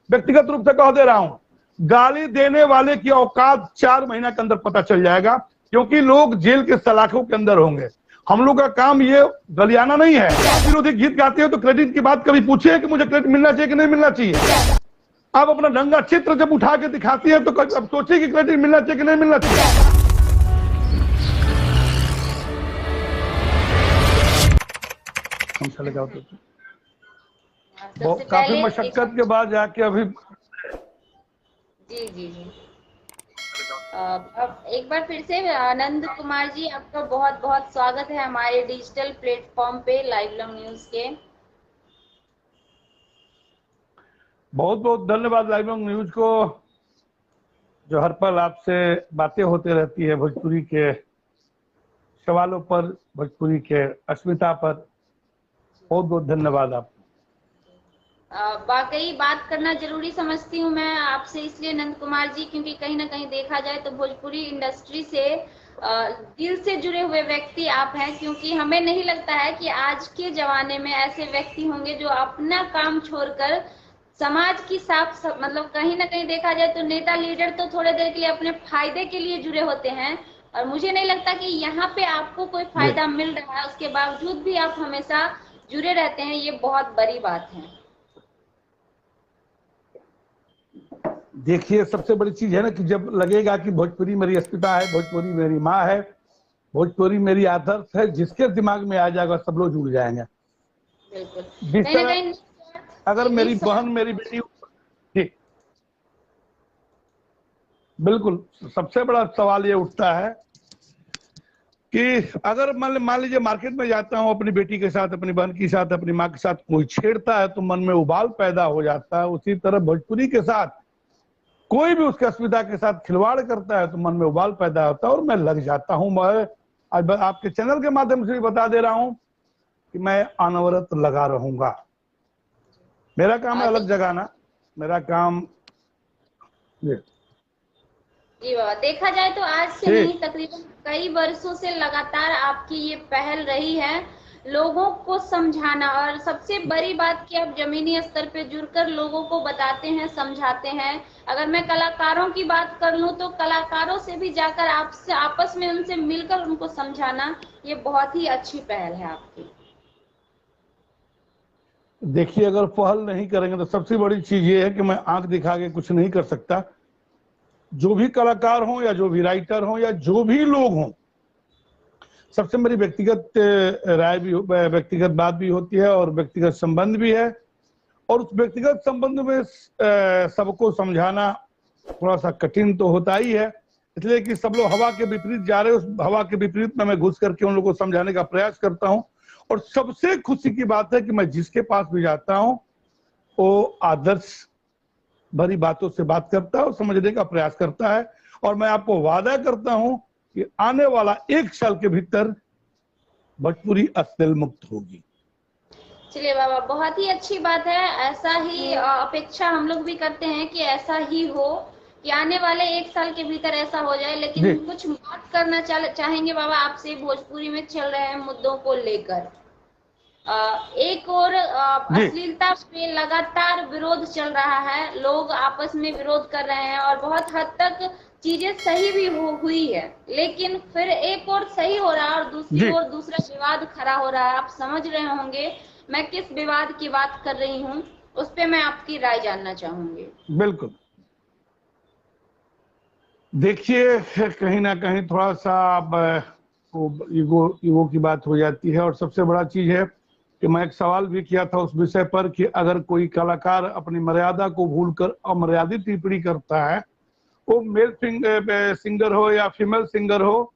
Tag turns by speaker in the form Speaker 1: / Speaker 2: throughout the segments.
Speaker 1: व्यक्तिगत रूप से कह दे रहा हूं, गाली देने वाले की औकात 4 महीना के अंदर पता चल जाएगा, क्योंकि लोग जेल के सलाखों के अंदर होंगे। हम लोग का काम ये गलियाना नहीं है। विरोधी गीत गाते हैं तो क्रेडिट की बात कभी पूछिए कि मुझे क्रेडिट मिलना चाहिए कि नहीं मिलना चाहिए। आप अपना नंगा चित्र जब उठा के दिखाती है तो अब सोचिए कि क्रेडिट मिलना चाहिए कि नहीं मिलना चाहिए। काफी मशक्कत के बाद जाके अभी
Speaker 2: जी जी जी अब एक बार फिर से आनंद कुमार जी, आपका बहुत बहुत स्वागत है हमारे डिजिटल प्लेटफॉर्म पे लाइव लॉन्ग न्यूज के।
Speaker 1: बहुत बहुत धन्यवाद लाइव लॉन्ग न्यूज को, जो हर पल आपसे बातें होते रहती है भोजपुरी के सवालों पर, भोजपुरी के अस्मिता पर। बहुत बहुत धन्यवाद आपको।
Speaker 2: वाकई बात करना जरूरी समझती हूँ मैं आपसे इसलिए नंद कुमार जी, क्योंकि कहीं ना कहीं देखा जाए तो भोजपुरी इंडस्ट्री से दिल से जुड़े हुए व्यक्ति आप हैं। क्योंकि हमें नहीं लगता है कि आज के जमाने में ऐसे व्यक्ति होंगे जो अपना काम छोड़कर समाज की साफ मतलब कहीं ना कहीं देखा जाए तो नेता लीडर तो थोड़े देर के लिए अपने फायदे के लिए जुड़े होते हैं, और मुझे नहीं लगता कि यहाँ पे आपको कोई फायदा मिल रहा है, उसके बावजूद भी आप हमेशा जुड़े रहते हैं। ये बहुत बड़ी बात है।
Speaker 1: देखिए, सबसे बड़ी चीज है ना कि जब लगेगा कि भोजपुरी मेरी अस्मिता है, भोजपुरी मेरी माँ है, भोजपुरी मेरी आदर्श है, जिसके दिमाग में आ जाएगा सब लोग जुड़ जाएंगे। जिस तरह अगर मेरी बहन मेरी बेटी, ठीक, बिल्कुल सबसे बड़ा सवाल ये उठता है कि अगर मान लीजिए मार्केट में जाता हूँ अपनी बेटी के साथ, अपनी बहन के साथ, अपनी माँ के साथ कोई छेड़ता है तो मन में उबाल पैदा हो जाता है। उसी तरह भोजपुरी के साथ कोई भी उसके अस्मिता के साथ खिलवाड़ करता है तो मन में उबाल पैदा होता है और मैं लग जाता हूं। मैं आज आपके चैनल के माध्यम से भी बता दे रहा हूं कि मैं अनवरत लगा रहूंगा। मेरा काम है अलग जगाना, मेरा काम।
Speaker 2: जी बाबा, देखा जाए तो आज से नहीं तकरीबन कई वर्षों से लगातार आपकी ये पहल रही है लोगों को समझाना, और सबसे बड़ी बात कि आप जमीनी स्तर पे जुड़कर लोगों को बताते हैं, समझाते हैं। अगर मैं कलाकारों की बात कर लूं तो कलाकारों से भी जाकर आपसे आपस में उनसे मिलकर उनको समझाना, ये बहुत ही अच्छी पहल है आपकी।
Speaker 1: देखिए, अगर पहल नहीं करेंगे तो सबसे बड़ी चीज ये है कि मैं आंख दिखा के कुछ नहीं कर सकता। जो भी कलाकार हों या जो भी राइटर हों या जो भी लोग हों, सबसे मेरी व्यक्तिगत राय भी, व्यक्तिगत बात भी होती है और व्यक्तिगत संबंध भी है। और उस व्यक्तिगत संबंध में सबको समझाना थोड़ा सा कठिन तो होता ही है, इसलिए कि सब लोग हवा के विपरीत जा रहे हैं। उस हवा के विपरीत में मैं घुस करके उन लोगों को समझाने का प्रयास करता हूं। और सबसे खुशी की बात है कि मैं जिसके पास भी जाता हूं वो आदर्श भरी बातों से बात करता है और समझने का प्रयास करता है। और मैं आपको वादा करता हूं कि आने वाला 1 साल के भीतर भोजपुरी अश्लील मुक्त होगी।
Speaker 2: चलिए बाबा, बहुत ही अच्छी बात है। ऐसा ही अपेक्षा हम लोग भी करते हैं कि ऐसा ही हो, कि आने वाले 1 साल के भीतर ऐसा हो जाए। लेकिन कुछ बात करना चाहेंगे बाबा आपसे भोजपुरी में चल रहे हैं मुद्दों को लेकर। एक और अश्लीलता पे लगातार विरोध चल रहा है, लोग आपस में विरोध कर रहे हैं और बहुत हद तक चीजें सही भी हुई है, लेकिन फिर एक और सही हो रहा है और दूसरी ओर दूसरा विवाद खड़ा हो रहा है। आप समझ रहे होंगे मैं किस विवाद की बात कर रही हूँ, उस पे मैं आपकी राय जानना चाहूंगी।
Speaker 1: बिल्कुल, देखिए, कहीं ना कहीं थोड़ा सा ईगो की बात हो जाती है। और सबसे बड़ा चीज है कि मैं एक सवाल भी किया था उस विषय पर कि अगर कोई कलाकार अपनी मर्यादा को भूलकर अमर्यादित टिप्पणी करता है, वो मेल सिंगर हो या फीमेल सिंगर हो,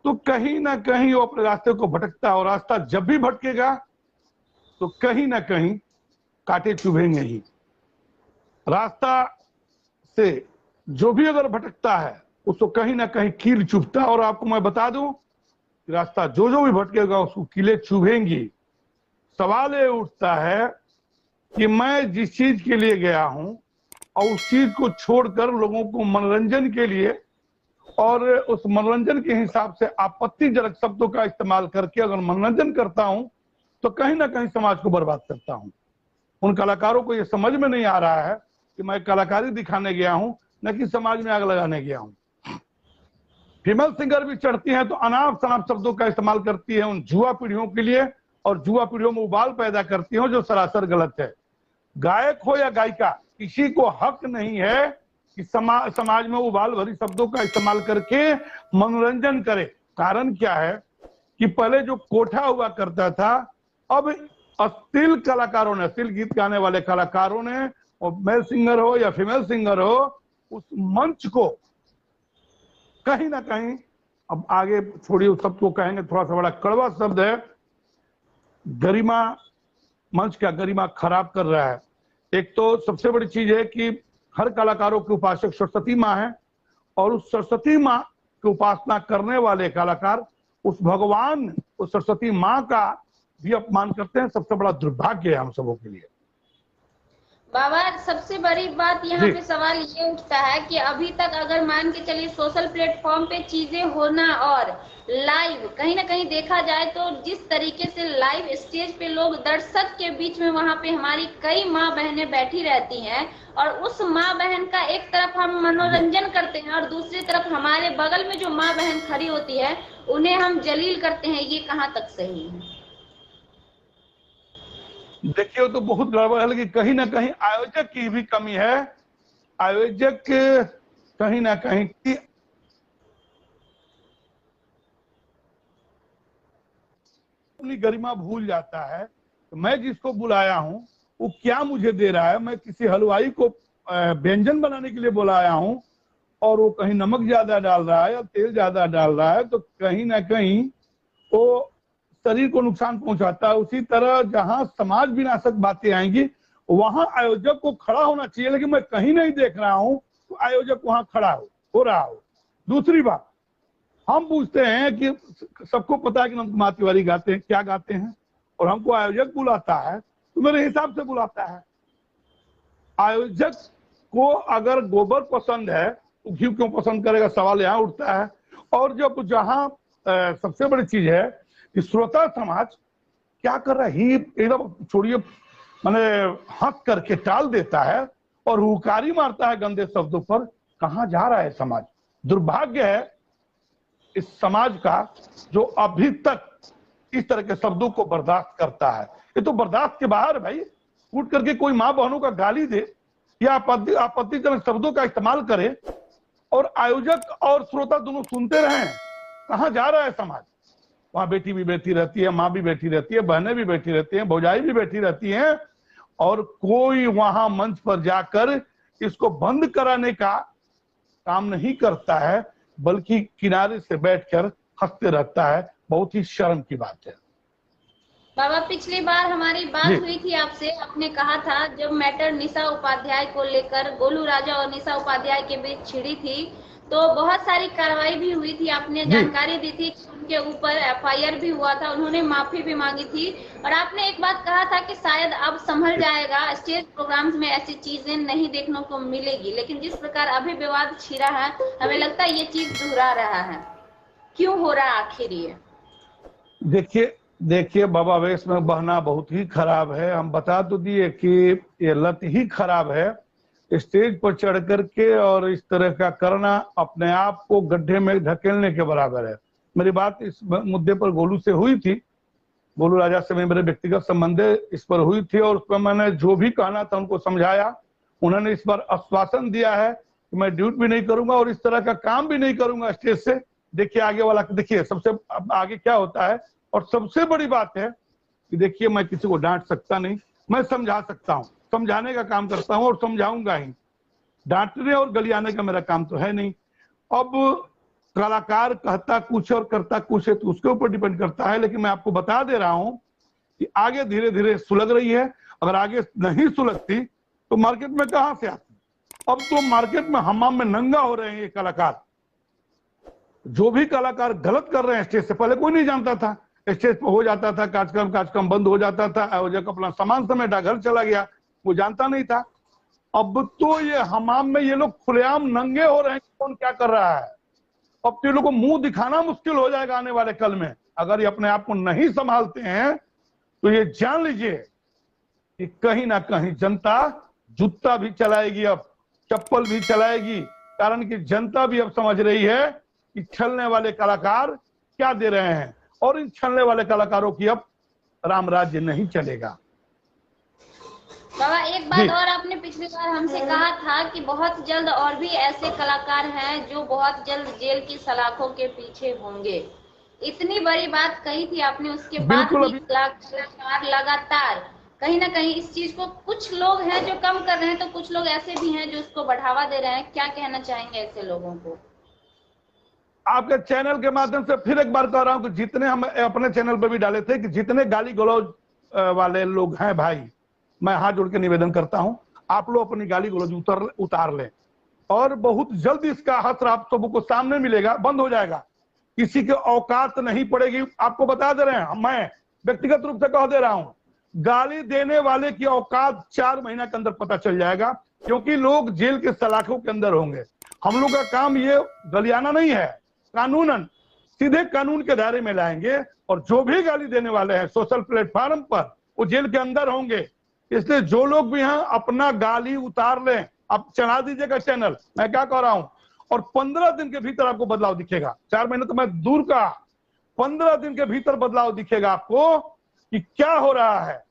Speaker 1: तो कहीं ना कहीं वो अपने रास्ते को भटकता है। और रास्ता जब भी भटकेगा तो कहीं ना कहीं कांटे चुभेंगे ही। रास्ता से जो भी अगर भटकता है उसको कहीं ना कहीं कील चुभता है। और आपको मैं बता दूं कि रास्ता जो भी भटकेगा उसको कीलें चुभेंगी। सवाल ये उठता है कि मैं जिस चीज के लिए गया हूं और उस चीज को छोड़कर लोगों को मनोरंजन के लिए और उस मनोरंजन के हिसाब से आपत्तिजनक शब्दों का इस्तेमाल करके अगर मनोरंजन करता हूं तो कहीं ना कहीं समाज को बर्बाद करता हूं। उन कलाकारों को ये समझ में नहीं आ रहा है कि मैं कलाकारी दिखाने गया हूं, न कि समाज में आग लगाने गया हूं। फीमेल सिंगर भी चढ़ती हैं तो अनाप शनाप शब्दों का इस्तेमाल करती है उन जुआ पीढ़ियों के लिए, और जुआ पीढ़ियों में उबाल पैदा करती हैं जो सरासर गलत है। गायक हो या गायिका, किसी को हक नहीं है कि समाज में उबाल भरी शब्दों का इस्तेमाल करके मनोरंजन करे। कारण क्या है कि पहले जो कोठा हुआ करता था, अब अश्लील कलाकारों ने, अश्लील गीत गाने वाले कलाकारों ने, और मेल सिंगर हो या फीमेल सिंगर हो, उस मंच को कहीं ना कहीं, अब आगे छोड़िए उस शब्द को कहेंगे, थोड़ा सा बड़ा कड़वा शब्द है, गरिमा, मंच का गरिमा खराब कर रहा है। एक तो सबसे बड़ी चीज है कि हर कलाकारों के उपासक सरस्वती माँ है, और उस सरस्वती माँ की उपासना करने वाले कलाकार उस भगवान, उस सरस्वती माँ का भी अपमान करते हैं। सबसे बड़ा दुर्भाग्य है हम सबों के लिए।
Speaker 2: बाबा, सबसे बड़ी बात यहाँ पे सवाल ये उठता है कि अभी तक अगर मान के चलिए सोशल प्लेटफॉर्म पे चीजें होना और लाइव कहीं ना कहीं देखा जाए तो जिस तरीके से लाइव स्टेज पे लोग दर्शक के बीच में वहां पे हमारी कई माँ बहनें बैठी रहती हैं, और उस माँ बहन का एक तरफ हम मनोरंजन करते हैं और दूसरी तरफ हमारे बगल में जो माँ बहन खड़ी होती है उन्हें हम जलील करते हैं, ये कहाँ तक सही है?
Speaker 1: देखिए तो बहुत गड़बड़ है, लेकिन कहीं ना कहीं आयोजक की भी कमी है। आयोजक कहीं ना कहीं अपनी गरिमा भूल जाता है। तो मैं जिसको बुलाया हूं वो क्या मुझे दे रहा है? मैं किसी हलवाई को व्यंजन बनाने के लिए बुलाया हूं और वो कहीं नमक ज्यादा डाल रहा है या तेल ज्यादा डाल रहा है, तो कहीं ना कहीं वो शरीर को नुकसान पहुंचाता है। उसी तरह जहां समाज विनाशक बातें आएंगी वहां आयोजक को खड़ा होना चाहिए, लेकिन मैं कहीं नहीं देख रहा हूं तो आयोजक वहां खड़ा हो रहा हो। दूसरी बात, हम पूछते हैं कि सबको पता है कि नंद कुमार तिवारी गाते हैं, क्या गाते हैं, और हमको आयोजक बुलाता है तो मेरे हिसाब से बुलाता है। आयोजक को अगर गोबर पसंद है तो घी क्यों पसंद करेगा, सवाल यहाँ उठता है। और जब जहां सबसे बड़ी चीज है कि श्रोता समाज क्या कर रहा है, ही एकदम छोड़िए, मैंने हक करके टाल देता है और हुकारी मारता है गंदे शब्दों पर। कहां जा रहा है समाज? दुर्भाग्य है इस समाज का जो अभी तक इस तरह के शब्दों को बर्दाश्त करता है। ये तो बर्दाश्त के बाहर है भाई। उठ करके कोई माँ बहनों का गाली दे या आपत्तिजनक शब्दों का इस्तेमाल करे और आयोजक और श्रोता दोनों सुनते रहे। कहां जा रहा है समाज? वहां बेटी भी बैठी रहती है, माँ भी बैठी रहती है, बहनें भी बैठी रहती हैं, भौजाई भी बैठी रहती हैं, और कोई वहां मंच पर जाकर इसको बंद कराने का काम नहीं करता है, बल्कि किनारे से बैठकर हंसते रहता है। बहुत ही शर्म की बात है।
Speaker 2: बाबा, पिछली बार हमारी बात हुई थी आपसे, आपने कहा था जब मैटर निशा उपाध्याय को लेकर गोलू राजा और निशा उपाध्याय के बीच छिड़ी थी तो बहुत सारी कार्रवाई भी हुई थी, आपने जानकारी दी थी, उनके ऊपर एफआईआर भी हुआ था, उन्होंने माफी भी मांगी थी, और आपने एक बात कहा था कि शायद अब संभल जाएगा, स्टेज प्रोग्राम्स में ऐसी चीजें नहीं देखने को मिलेगी। लेकिन जिस प्रकार अभी विवाद छिड़ा है, हमें लगता है ये चीज दोहरा रहा है। क्यों हो रहा आखिर ये?
Speaker 1: देखिए बाबा, वेश में बहना बहुत ही खराब है। हम बता तो दिए कि ये लत ही खराब है। स्टेज पर चढ़ करके और इस तरह का करना अपने आप को गड्ढे में ढकेलने के बराबर है। मेरी बात इस मुद्दे पर गोलू से हुई थी, गोलू राजा से मेरे व्यक्तिगत संबंध इस पर हुई थी, और उस पर मैंने जो भी कहना था उनको समझाया। उन्होंने इस बार आश्वासन दिया है कि मैं ड्यूट भी नहीं करूंगा और इस तरह का काम भी नहीं करूंगा स्टेज से। देखिए आगे वाला, देखिए सबसे आगे क्या होता है। और सबसे बड़ी बात है कि देखिए मैं किसी को डांट सकता नहीं, मैं समझा सकता हूँ, समझाने का काम करता हूँ और समझाऊंगा ही। डांटने और गलियाने का मेरा काम तो है नहीं। अब कलाकार कहता कुछ और करता कुछ है तो उसके ऊपर डिपेंड करता है, लेकिन मैं आपको बता दे रहा हूं कि आगे धीरे धीरे सुलग रही है। अगर आगे नहीं सुलगती तो मार्केट में कहां से आती? अब तो मार्केट में हमाम में नंगा हो रहे हैं ये कलाकार। जो भी कलाकार गलत कर रहे हैं स्टेज से, पहले कोई नहीं जानता था, स्टेज पर हो जाता था कार्यक्रम बंद हो जाता था, आयोजक अपना सामान समेटा घर चला गया, वो जानता नहीं था। अब तो ये हमाम में ये लोग खुलेआम नंगे हो रहे हैं, कौन क्या कर रहा है। अब तो ये लोग को मुंह दिखाना मुश्किल हो जाएगा आने वाले कल में। अगर ये अपने आप को नहीं संभालते हैं तो ये जान लीजिए कि कहीं ना कहीं जनता जूता भी चलाएगी, अब चप्पल भी चलाएगी। कारण कि जनता भी अब समझ रही है कि छलने वाले कलाकार क्या दे रहे हैं, और इन छलने वाले कलाकारों की अब राम राज्य नहीं चलेगा।
Speaker 2: बाबा एक बात और, आपने पिछली बार हमसे कहा था कि बहुत जल्द और भी ऐसे कलाकार हैं जो बहुत जल्द जेल की सलाखों के पीछे होंगे। इतनी बड़ी बात कही थी आपने, उसके बाद भी कलाकार लगातार कहीं ना कहीं इस चीज को, कुछ लोग हैं जो कम कर रहे हैं तो कुछ लोग ऐसे भी हैं जो उसको बढ़ावा दे रहे हैं। क्या कहना चाहेंगे ऐसे लोगों को?
Speaker 1: आपके चैनल के माध्यम से फिर एक बार कह रहा हूं कि जितने हम अपने चैनल पर भी डाले थे कि जितने गाली गलौज वाले लोग हैं भाई, मैं हाथ जोड़ के निवेदन करता हूं, आप लोग अपनी गाली गलौज उतार लें, और बहुत जल्द इसका हश्र आप सबको सामने मिलेगा, बंद हो जाएगा। किसी के औकात नहीं पड़ेगी। आपको बता दे रहे हैं, मैं व्यक्तिगत रूप से कह दे रहा हूं, गाली देने वाले की औकात 4 महीना के अंदर पता चल जाएगा, क्योंकि लोग जेल के सलाखों के अंदर होंगे। हम लोग का काम ये गलियाना नहीं है, कानूनन सीधे कानून के दायरे में लाएंगे, और जो भी गाली देने वाले हैं सोशल प्लेटफॉर्म पर वो जेल के अंदर होंगे। इसलिए जो लोग भी हैं अपना गाली उतार लें, आप चला दीजिएगा चैनल, मैं क्या कह रहा हूं, और 15 दिन के भीतर आपको बदलाव दिखेगा। 4 महीने तो मैं दूर का, 15 दिन के भीतर बदलाव दिखेगा आपको कि क्या हो रहा है।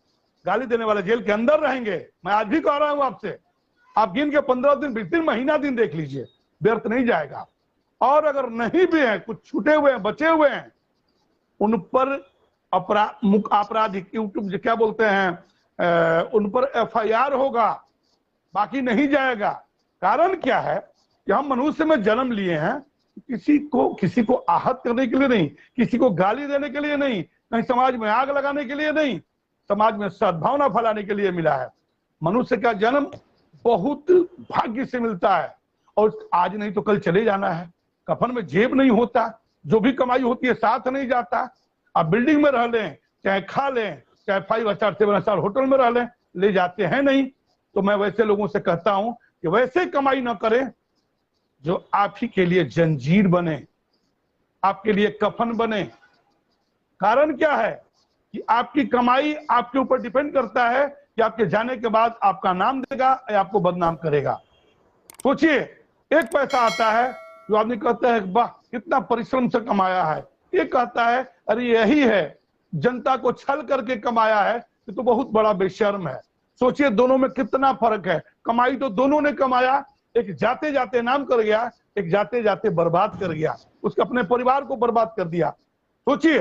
Speaker 1: गाली देने वाले जेल के अंदर रहेंगे। मैं आज भी कह रहा हूं आपसे, आप गिन के 15 दिन 20 दिन महीना दिन देख लीजिए, व्यर्थ नहीं जाएगा। और अगर नहीं भी है, कुछ छूटे हुए हैं, बचे हुए हैं, उन पर आपराधिक यूट्यूब क्या बोलते हैं, उन पर FIR होगा, बाकी नहीं जाएगा। कारण क्या है कि हम मनुष्य में जन्म लिए हैं, किसी को आहत करने के लिए नहीं, किसी को गाली देने के लिए नहीं, कहीं समाज में आग लगाने के लिए नहीं, समाज में सद्भावना फैलाने के लिए मिला है। मनुष्य का जन्म बहुत भाग्य से मिलता है, और आज नहीं तो कल चले जाना है। कफन में जेब नहीं होता, जो भी कमाई होती है साथ नहीं जाता। आप बिल्डिंग में रह लें, चाहे खा लें, चाहे 5 स्टार 7 स्टार होटल में रह लें, ले जाते हैं नहीं। तो मैं वैसे लोगों से कहता हूं कि वैसे कमाई ना करें जो आप ही के लिए जंजीर बने, आपके लिए कफन बने। कारण क्या है कि आपकी कमाई आपके ऊपर डिपेंड करता है कि आपके जाने के बाद आपका नाम देगा या आपको बदनाम करेगा। सोचिए, एक पैसा आता है जो आदमी कहता है वाह कितना परिश्रम से कमाया है, एक कहता है अरे यही है जनता को छल करके कमाया है, ये तो बहुत बड़ा बेशर्म है। सोचिए दोनों में कितना फर्क है। कमाई तो दोनों ने कमाया, एक जाते जाते नाम कर गया, एक जाते जाते बर्बाद कर गया, उसके अपने परिवार को बर्बाद कर दिया। सोचिए,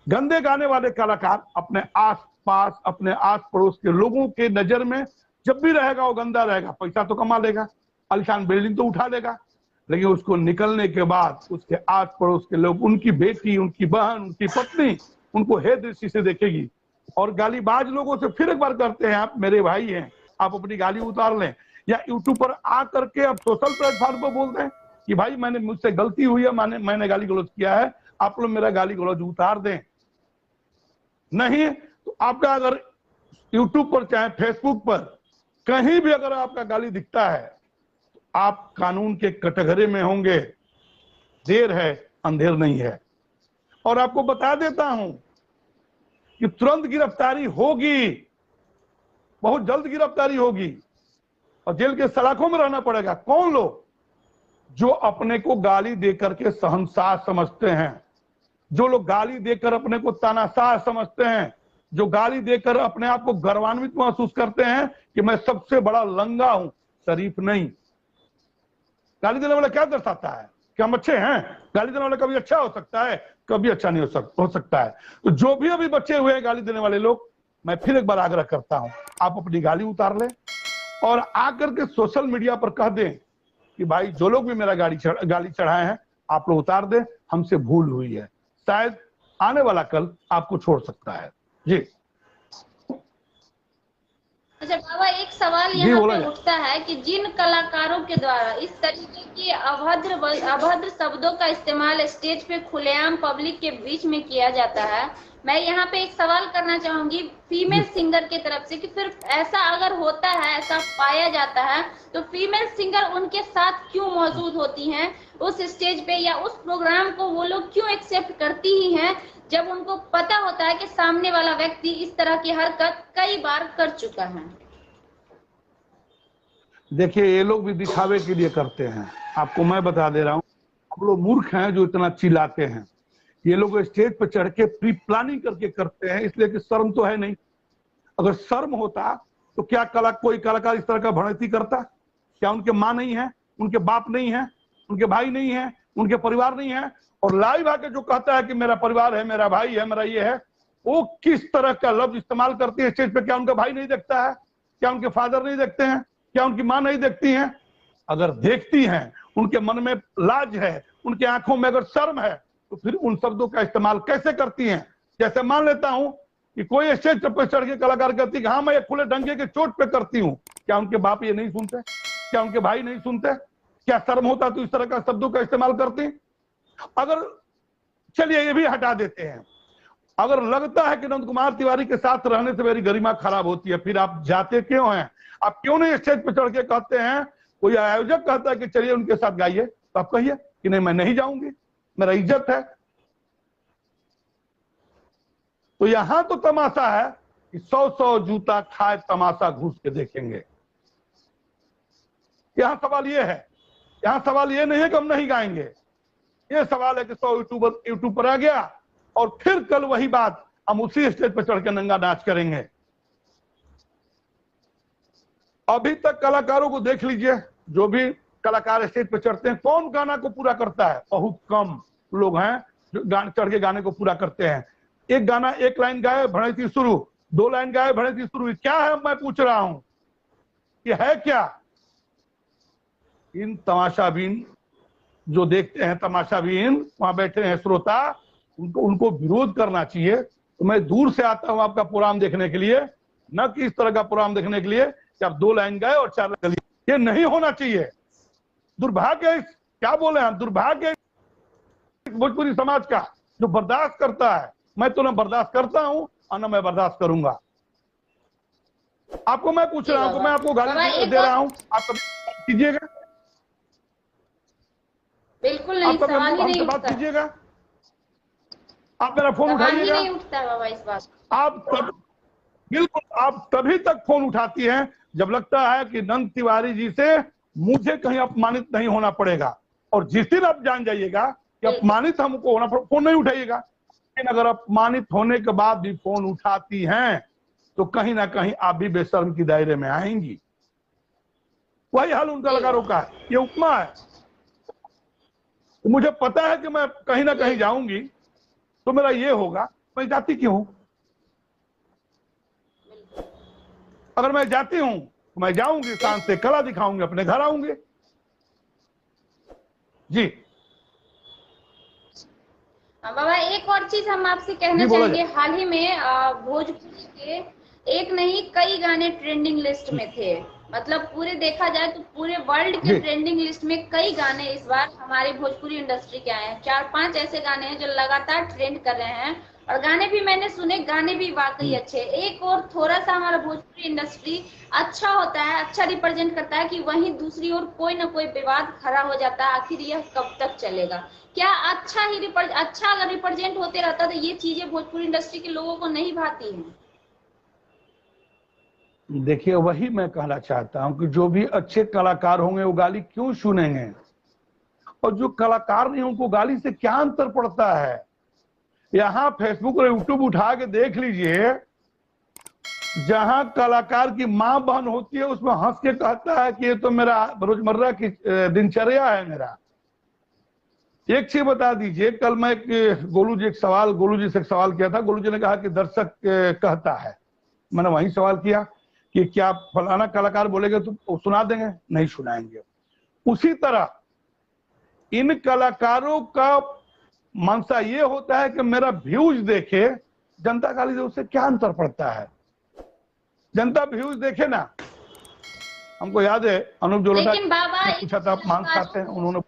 Speaker 1: गंदे गाने वाले कलाकार अपने आस पास, अपने आस पड़ोस के लोगों के नजर में जब भी रहेगा वो गंदा रहेगा, पैसा तो कमा लेगा, आलीशान बिल्डिंग तो उठा लेगा, लेकिन उसको निकलने के बाद उसके आस पड़ोस के लोग, उनकी बेटी, उनकी बहन, उनकी पत्नी उनको हे दृष्टि से देखेगी। और गालीबाज लोगों से फिर एक बार करते हैं, आप मेरे भाई हैं, आप अपनी गाली उतार लें, या यूट्यूब पर आ करके आप सोशल प्लेटफॉर्म पर बोल दें कि भाई मैंने, मुझसे गलती हुई है, मैंने गाली गलौज किया है, आप लोग मेरा गाली गलौज उतार दें। नहीं तो आपका अगर यूट्यूब पर चाहे फेसबुक पर कहीं भी अगर आपका गाली दिखता है तो आप कानून के कटघरे में होंगे। देर है अंधेर नहीं है। और आपको बता देता हूं कि तुरंत गिरफ्तारी होगी, बहुत जल्द गिरफ्तारी होगी, और जेल के सलाखों में रहना पड़ेगा। कौन लोग? जो अपने को गाली देकर के शहंशाह समझते हैं, जो लोग गाली देकर अपने को तानाशाह समझते हैं, जो गाली देकर अपने आप को गर्वान्वित महसूस करते हैं कि मैं सबसे बड़ा लंगा हूं, शरीफ नहीं। गाली देने वाला क्या दर्शाता है कि हम अच्छे हैं? गाली देने वाला कभी अच्छा हो सकता है, कभी अच्छा नहीं हो सकता है। तो जो भी अभी बचे हुए हैं गाली देने वाले लोग, मैं फिर एक बार आग्रह करता हूं, आप अपनी गाली उतार लें और आकर के सोशल मीडिया पर कह दें कि भाई जो लोग भी मेरा गाली चढ़ाए हैं आप लोग उतार दें, हमसे भूल हुई है, शायद आने वाला कल आपको छोड़ सकता है। जी
Speaker 2: अच्छा बाबा, एक सवाल यहाँ पे उठता है कि जिन कलाकारों के द्वारा इस तरीके की अभद्र शब्दों का इस्तेमाल स्टेज पे खुलेआम पब्लिक के बीच में किया जाता है, मैं यहाँ पे एक सवाल करना चाहूंगी फीमेल सिंगर की तरफ से कि फिर ऐसा अगर होता है, ऐसा पाया जाता है, तो फीमेल सिंगर उनके साथ क्यों मौजूद होती हैं उस स्टेज पे, या उस प्रोग्राम को वो लोग क्यों एक्सेप्ट करती ही हैं जब उनको पता होता है कि सामने वाला व्यक्ति इस तरह की हरकत कई बार कर चुका है?
Speaker 1: देखिए ये लोग भी दिखावे के लिए करते हैं, आपको मैं बता दे रहा हूँ। हम लोग मूर्ख हैं जो इतना चिल्लाते हैं। ये लोग स्टेज पर चढ़ के प्री प्लानिंग करके करते हैं, इसलिए कि शर्म तो है नहीं। अगर शर्म होता तो क्या कोई कलाकार इस तरह का भड़ती करता? क्या उनके माँ नहीं है, उनके बाप नहीं है, उनके भाई नहीं है, उनके परिवार नहीं है? और लाइव आके जो कहता है कि मेरा परिवार है, मेरा भाई है, मेरा ये है, वो किस तरह का लफ्ज इस्तेमाल करती है स्टेज पे? क्या उनका भाई नहीं देखता है? क्या उनके फादर नहीं देखते हैं? क्या उनकी माँ नहीं देखती हैं? अगर देखती हैं, उनके मन में लाज है, उनके आंखों में अगर शर्म है, तो फिर उन शब्दों का इस्तेमाल कैसे करती हैं? जैसे मान लेता हूं कि कोई स्टेज पर चढ़ के कलाकार कहती है हाँ मैं ये खुले डंके के चोट पे करती हूँ, क्या उनके बाप ये नहीं सुनते? क्या उनके भाई नहीं सुनते? क्या शर्म होता तो इस तरह का शब्दों का इस्तेमाल करती? अगर चलिए ये भी हटा देते हैं, अगर लगता है कि नंद कुमार तिवारी के साथ रहने से मेरी गरिमा खराब होती है, फिर आप जाते क्यों हैं? आप क्यों नहीं स्टेज पे चढ़ के कहते हैं? कोई आयोजक कहता है कि चलिए उनके साथ गाइए, तो आप कहिए कि नहीं मैं नहीं जाऊंगी, मेरा इज्जत है। तो यहां तो तमाशा है कि 100 जूता खाए तमाशा घुस के देखेंगे। यहां सवाल ये है, यहां सवाल ये नहीं है कि हम नहीं गाएंगे, ये सवाल है कि 100 यूट्यूब पर आ गया और फिर कल वही बात हम उसी स्टेज पर चढ़ के नंगा नाच करेंगे। अभी तक कलाकारों को देख लीजिए, जो भी कलाकार स्टेज पर चढ़ते हैं, कौन गाना को पूरा करता है? बहुत कम लोग हैं जो चढ़ के गाने को पूरा करते हैं। एक गाना एक लाइन गाए भड़ेती शुरू, 2 लाइन गाए भड़ेती शुरू, क्या है मैं पूछ रहा हूं, ये है क्या? इन तमाशाबीन जो देखते हैं, तमाशाबीन वहां बैठे हैं श्रोता, उनको विरोध करना चाहिए। तो मैं दूर से आता हूं आपका प्रोग्राम देखने के लिए, न कि इस तरह का प्रोग्राम देखने के लिए कि आप 2 लाइन गाए और 4 लाइन। ये नहीं होना चाहिए। दुर्भाग्य, क्या बोले हम, दुर्भाग्य भोजपुरी समाज का जो बर्दाश्त करता है। मैं तो ना बर्दाश्त करता हूं और ना मैं बर्दाश्त करूंगा। आपको मैं पूछ रहा हूं कि मैं आपको गाली दे रहा हूं, आप कभी कीजिएगा?
Speaker 2: बिल्कुल नहीं, सवाल ही नहीं उठता।
Speaker 1: कीजिएगा, आप मेरा फोन उठाइएगा।
Speaker 2: सवाल ही नहीं उठता बाबा इस बात।
Speaker 1: बिल्कुल आप तभी तक फोन उठाती हैं जब लगता है कि नंद तिवारी जी से मुझे कहीं अपमानित नहीं होना पड़ेगा। और जिस दिन आप जान जाइएगा कि अपमानित हमको होना, फोन नहीं उठाइएगा। लेकिन अगर अपमानित होने के बाद भी फोन उठाती हैं तो कहीं ना कहीं आप भी बेशर्म की दायरे में आएंगी। वही हाल उन कलाकारों का है, ये उपमा है। तो मुझे पता है कि मैं कहीं ना कहीं जाऊंगी तो मेरा ये होगा, मैं जाती क्यों हूं? अगर मैं जाती हूं तो मैं जाऊंगी, शांत से कला दिखाऊंगी, अपने घर आऊंगी। जी
Speaker 2: बाबा एक और चीज हम आपसे कहना चाहेंगे, हाल ही में भोजपुरी के एक नहीं कई गाने ट्रेंडिंग लिस्ट में थे। मतलब पूरे देखा जाए तो पूरे वर्ल्ड के ट्रेंडिंग लिस्ट में कई गाने इस बार हमारी भोजपुरी इंडस्ट्री के आए हैं। 4-5 ऐसे गाने हैं जो लगातार ट्रेंड कर रहे हैं और गाने भी मैंने सुने, गाने भी वाकई अच्छे। एक और थोड़ा सा हमारा भोजपुरी इंडस्ट्री अच्छा होता है, अच्छा रिप्रेजेंट करता है कि वहीं दूसरी ओर कोई ना कोई विवाद खड़ा हो जाता है। आखिर यह कब तक चलेगा? क्या अच्छा अगर रिप्रेजेंट होते रहता तो ये चीजें भोजपुरी इंडस्ट्री के लोगों को नहीं भाती हैं?
Speaker 1: देखिए वही मैं कहना चाहता हूं कि जो भी अच्छे कलाकार होंगे वो गाली क्यों सुनेंगे, और जो कलाकार नहीं उनको गाली से क्या अंतर पड़ता है? यहां फेसबुक और यूट्यूब उठा के देख लीजिए, जहां कलाकार की मां बहन होती है उसमें हंस के कहता है कि ये तो मेरा रोजमर्रा की दिनचर्या है मेरा। एक चीज बता दीजिए, कल मैं गोलू जी से एक सवाल किया था। गोलू जी ने कहा कि दर्शक कहता है। मैंने वही सवाल किया कि क्या फलाना कलाकार बोलेगा तो सुना देंगे? नहीं सुनाएंगे। उसी तरह इन कलाकारों का मनसा ये होता है कि मेरा व्यूज देखे जनता, गाली दे, उससे क्या अंतर पड़ता है? जनता व्यूज देखे ना। हमको याद है अनूप जोलोटा पूछा था, आप मांस खाते हैं? उन्होंने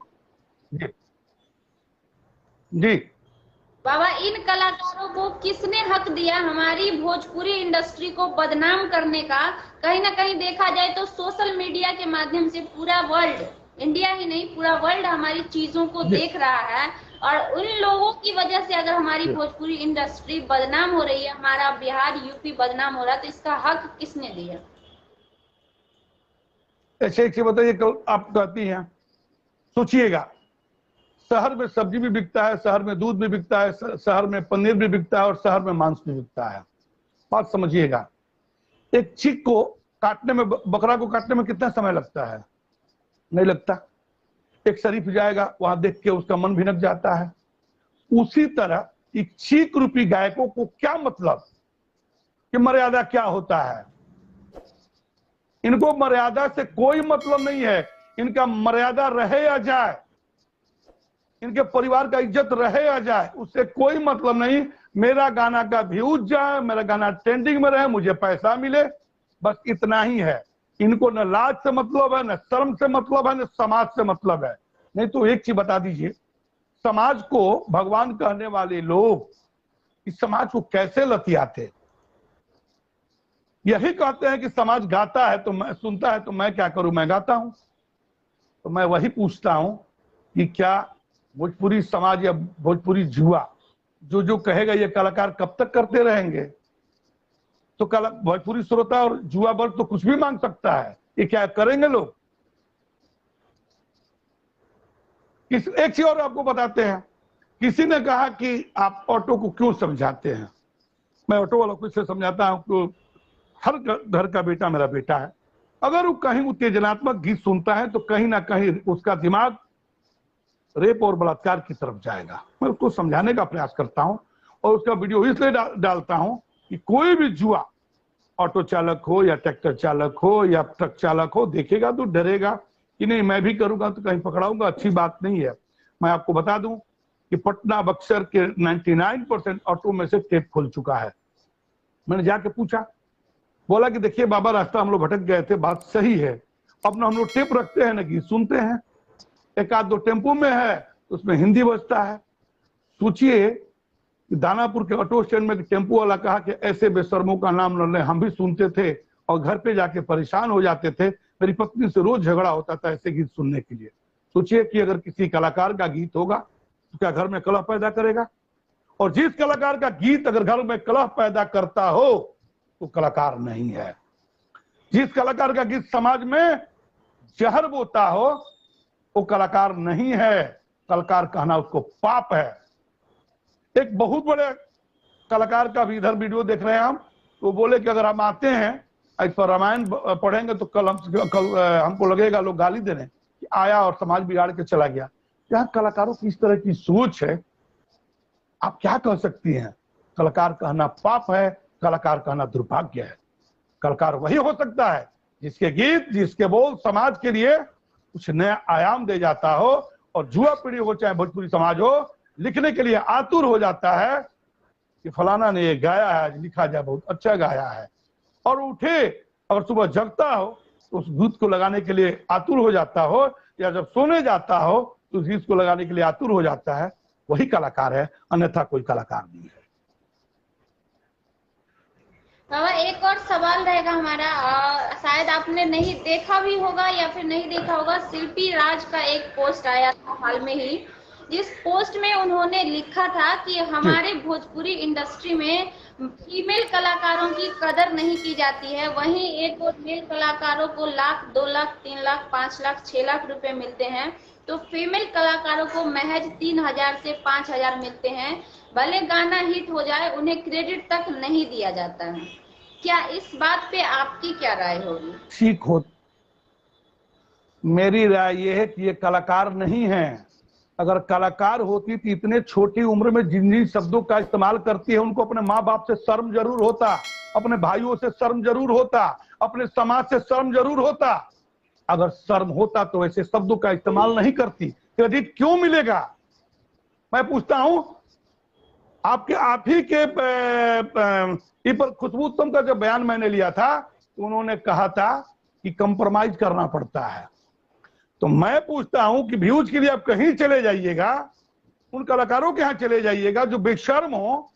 Speaker 1: जी
Speaker 2: बाबा इन कलाकारों को किसने हक दिया हमारी भोजपुरी इंडस्ट्री को बदनाम करने का? कहीं ना कहीं देखा जाए तो सोशल मीडिया के माध्यम से पूरा वर्ल्ड, इंडिया ही नहीं पूरा वर्ल्ड हमारी चीजों को देख रहा है। और उन लोगों की वजह से अगर हमारी भोजपुरी इंडस्ट्री बदनाम हो रही है, हमारा बिहार यूपी बदनाम हो रहा है, तो इसका हक किसने दिया?
Speaker 1: ऐसे एक से बताइए, कल आप कहती हैं, सोचिएगा, शहर में सब्जी भी बिकता है, शहर में दूध भी बिकता है, शहर में पनीर भी बिकता है और शहर में मांस भी बिकता है। बात समझिएगा, एक चीक को काटने में, बकरा को काटने में कितना समय लगता है? नहीं लगता। एक शरीफ जाएगा, वहां देख के उसका मन भिनक जाता है। उसी तरह एक चीक रूपी गायकों को क्या मतलब कि मर्यादा क्या होता है? इनको मर्यादा से कोई मतलब नहीं है। इनका मर्यादा रहे या जाए, इनके परिवार का इज्जत रहे या जाए, उससे कोई मतलब नहीं। मेरा गाना का व्यूज जाए, मेरा गाना ट्रेंडिंग में रहे, मुझे पैसा मिले, बस इतना ही है। इनको न लाज से मतलब है, न शर्म से मतलब है, न समाज से मतलब है। नहीं तो एक चीज बता दीजिए, समाज को भगवान कहने वाले लोग इस समाज को कैसे लतियाते? यही कहते हैं कि समाज गाता है तो मैं सुनता है, तो मैं क्या करूं, मैं गाता हूं। तो मैं वही पूछता हूं कि क्या भोजपुरी समाज या भोजपुरी जुआ जो जो कहेगा ये कलाकार कब तक करते रहेंगे? तो भोजपुरी श्रोता और जुआ वर्ग तो कुछ भी मांग सकता है, ये क्या करेंगे लोग? एक चीज और आपको बताते हैं, किसी ने कहा कि आप ऑटो को क्यों समझाते हैं? मैं ऑटो वालों को इससे समझाता हूं कि हर घर का बेटा मेरा बेटा है। अगर वो कहीं उत्तेजनात्मक गीत सुनता है तो कहीं ना कहीं उसका दिमाग रेप और बलात्कार की तरफ जाएगा। मैं उसको समझाने का प्रयास करता हूं और उसका वीडियो इसलिए डालता हूं कि कोई भी जुआ, ऑटो चालक हो या ट्रैक्टर चालक हो या ट्रक चालक हो, देखेगा तो डरेगा कि नहीं मैं भी करूंगा तो कहीं पकड़ाऊंगा, अच्छी बात नहीं है। मैं आपको बता दूं कि पटना बक्सर के 99% ऑटो में से टेप खुल चुका है। मैंने जाके पूछा, बोला कि देखिए बाबा, रास्ता हम लोग भटक गए थे, बात सही है। अब ना हम लोग टेप रखते हैं ना गीत सुनते हैं। एक आध दो टेम्पो में है तो उसमें हिंदी बजता है। सोचिए कि दानापुर के ऑटो स्टैंड में टेम्पो वाला कहा कि ऐसे बेशर्मों का नाम न लें, हम भी सुनते थे और घर पे जाके परेशान हो जाते थे। मेरी पत्नी से रोज झगड़ा होता था ऐसे गीत सुनने के लिए। सोचिए कि अगर किसी कलाकार का गीत होगा तो क्या घर में कलह पैदा करेगा? और जिस कलाकार का गीत अगर घर में कलह पैदा करता हो तो कलाकार नहीं है। जिस कलाकार का गीत समाज में जहर बोता हो वो कलाकार नहीं है। कलाकार कहना उसको पाप है। एक बहुत बड़े कलाकार का भी इधर वीडियो देख रहे हैं हम, तो बोले कि अगर हम आते हैं इस पर रामायण पढ़ेंगे तो कल हमको लगेगा लोग गाली दे रहे हैं कि आया और समाज बिगाड़ के चला गया। यहाँ कलाकारों की इस तरह की सोच है, आप क्या कह सकती हैं? कलाकार कहना पाप है, कलाकार कहना दुर्भाग्य है। कलाकार वही हो सकता है जिसके गीत, जिसके बोल समाज के लिए कुछ नया आयाम दे जाता हो। और जुआ पीढ़ी हो चाहे भोजपुरी समाज हो, लिखने के लिए आतुर हो जाता है कि फलाना ने ये गाया है, आज लिखा जाए बहुत अच्छा गाया है। और उठे अगर सुबह जगता हो तो उस गीत को लगाने के लिए आतुर हो जाता हो, या जब सोने जाता हो तो उस गीत को लगाने के लिए आतुर हो जाता है। वही कलाकार है, अन्यथा कोई कलाकार नहीं है।
Speaker 2: बाबा एक और सवाल रहेगा हमारा, शायद आपने नहीं देखा भी होगा या फिर नहीं देखा होगा। शिल्पी राज का एक पोस्ट आया था हाल में ही, जिस पोस्ट में उन्होंने लिखा था कि हमारे भोजपुरी इंडस्ट्री में फीमेल कलाकारों की कदर नहीं की जाती है, वहीं एक और मेल कलाकारों को लाख, 2 लाख, 3 लाख, 5 लाख, 6 लाख रुपए मिलते हैं, तो फीमेल कलाकारों को महज 3000 से 5000 मिलते हैं। भले गाना हिट हो जाए, उन्हें क्रेडिट तक नहीं दिया जाता है। क्या इस बात पे आपकी क्या राय होगी?
Speaker 1: ठीक हो, मेरी राय यह है कि ये कलाकार नहीं है। अगर कलाकार होती तो इतने छोटी उम्र में जिन जिन शब्दों का इस्तेमाल करती है उनको अपने माँ बाप से शर्म जरूर होता, अपने भाइयों से शर्म जरूर होता, अपने समाज से शर्म जरूर होता। अगर शर्म होता तो ऐसे शब्दों का इस्तेमाल नहीं करती। क्रेडिट क्यों मिलेगा? मैं पूछता हूं, आपके आप ही के खुशबू उत्तम का जो बयान मैंने लिया था, उन्होंने कहा था कि कंप्रोमाइज करना पड़ता है। तो मैं पूछता हूं कि व्यूज के लिए आप कहीं चले जाइएगा, उन कलाकारों के यहां चले जाइएगा जो बेशर्म हो,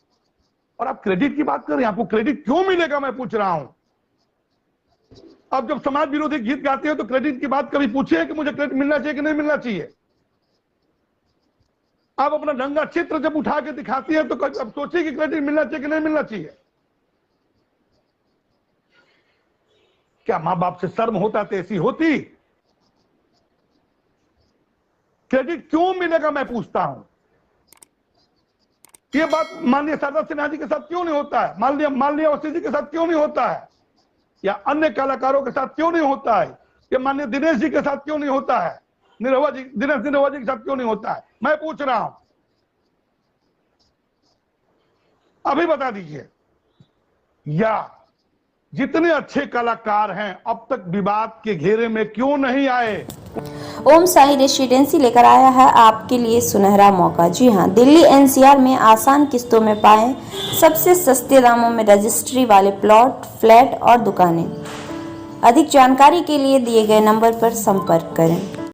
Speaker 1: और आप क्रेडिट की बात कर रहे हैं। आपको क्रेडिट क्यों मिलेगा, मैं पूछ रहा हूं। आप जब समाज विरोधी गीत गाते हैं तो क्रेडिट की बात कभी पूछिए कि मुझे क्रेडिट मिलना चाहिए कि नहीं मिलना चाहिए? आप अपना नंगा चित्र जब उठा के दिखाती है तो अब सोचिए कि क्रेडिट मिलना चाहिए कि नहीं मिलना चाहिए? क्या माँ बाप से शर्म होता तो ऐसी होती क्रेडिट क्यों मिलेगा, मैं पूछता हूं। ये बात माननीय शारदा सिन्हा जी के साथ क्यों नहीं होता है, माननीय अवस्थी जी के साथ क्यों नहीं होता है, या अन्य कलाकारों के साथ क्यों नहीं होता है, या माननीय दिनेश जी के साथ क्यों नहीं होता है, दिनेश निरहुआ जी के साथ क्यों नहीं होता है, मैं पूछ रहा हूं, अभी बता दीजिए। या जितने अच्छे कलाकार हैं अब तक विवाद के घेरे में क्यों नहीं आए।
Speaker 3: ओम साई रेसिडेंसी लेकर आया है आपके लिए सुनहरा मौका। जी हां, दिल्ली एनसीआर में आसान किस्तों में पाएं सबसे सस्ते दामों में रजिस्ट्री वाले प्लॉट, फ्लैट और दुकानें। अधिक जानकारी के लिए दिए गए नंबर पर संपर्क करें।